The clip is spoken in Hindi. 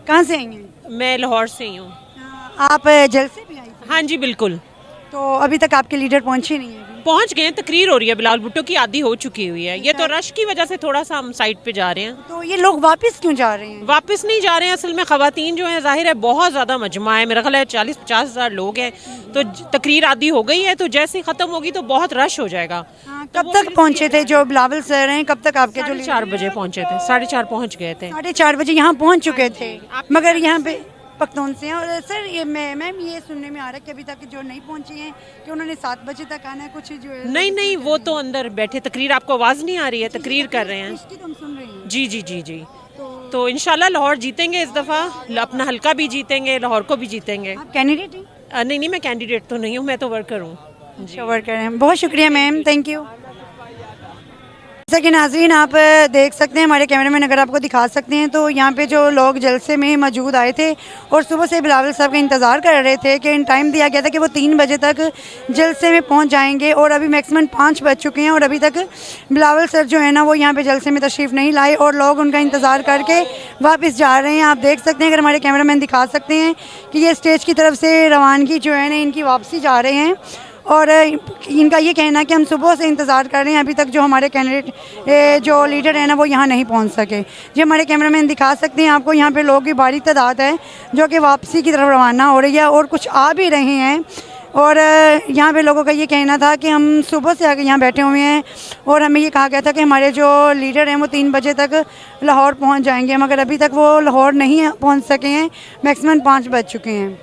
कहाँ से आई हैं? मैं लाहौर से ही हूँ। आप जलसे भी आई थी? हाँ जी बिल्कुल। तो अभी तक आपके लीडर पहुंचे नहीं है अभी? पहुँच गए हैं, तकरीर हो रही है, बिलावल भुट्टो की आधी हो चुकी हुई है। ये तो रश की वजह से थोड़ा सा हम साइड पे जा रहे हैं। तो ये लोग वापस क्यों जा रहे हैं? वापस नहीं जा रहे हैं, असल में ख़वातीन जो है जाहिर है बहुत ज़्यादा मजमा है, मेरा ख्याल है 40-50 हज़ार लोग हैं। तो तकरीर आधी हो गई है, तो जैसे ही ख़त्म होगी तो बहुत रश हो जाएगा। कब तक पहुंचे थे जो बिलावल सर हैं? कब तक आपके जो 4:30 बजे पहुँचे थे, 4:30 पहुँच गए थे। 4:30 बजे यहाँ पहुंच चुके थे, आप मगर यहाँ पे पख्तून से हैं। और सर ये मैम ये सुनने में आ रहा है कि अभी तक जो नहीं पहुंचे हैं कि उन्होंने 7 बजे तक आना है, कुछ जो है नहीं नहीं, वो तो अंदर बैठे, तकरीर आपको आवाज़ नहीं आ रही है, तकरीर कर रहे हैं। इसकी तो हम सुन रहे हैं। जी जी जी जी। तो इंशाल्लाह लाहौर जीतेंगे इस दफ़ा, अपना हल्का भी जीतेंगे, लाहौर को भी जीतेंगे। आप कैंडिडेट हैं? नहीं नहीं, मैं कैंडिडेट तो नहीं हूँ, मैं तो वर्कर हूँ। अच्छा, वर्कर हैं। बहुत शुक्रिया मैम, थैंक यू। जैसा कि नाज़रीन आप देख सकते हैं, हमारे कैमरामैन अगर आपको दिखा सकते हैं, तो यहाँ पे जो लोग जलसे में मौजूद आए थे और सुबह से बिलावल साहब का इंतज़ार कर रहे थे कि टाइम दिया गया था कि वो 3 बजे तक जलसे में पहुँच जाएंगे, और अभी मैक्सिमम 5 बज चुके हैं और अभी तक बिलावल सर जो है ना वो यहाँ पे जलसे में तशरीफ़ नहीं लाए और लोग उनका इंतज़ार करके वापस जा रहे हैं। आप देख सकते हैं, अगर हमारे कैमरामैन दिखा सकते हैं कि ये स्टेज की तरफ से रवानगी जो है ना इनकी वापसी जा रहे हैं। और इनका ये कहना है कि हम सुबह से इंतज़ार कर रहे हैं, अभी तक जो हमारे कैंडिडेट जो लीडर है ना वो यहाँ नहीं पहुँच सके। जी हमारे कैमरामैन दिखा सकते हैं आपको, यहाँ पे लोगों की बड़ी तादाद है जो कि वापसी की तरफ रवाना हो रही है और कुछ आ भी रहे हैं। और यहाँ पे लोगों का ये कहना था कि हम सुबह से आके यहाँ बैठे हुए हैं और हमें ये कहा गया था कि हमारे जो लीडर हैं वो 3 बजे तक लाहौर पहुँच जाएंगे, मगर अभी तक वो लाहौर नहीं पहुँच सके हैं, मैक्सिमम 5 बज चुके हैं।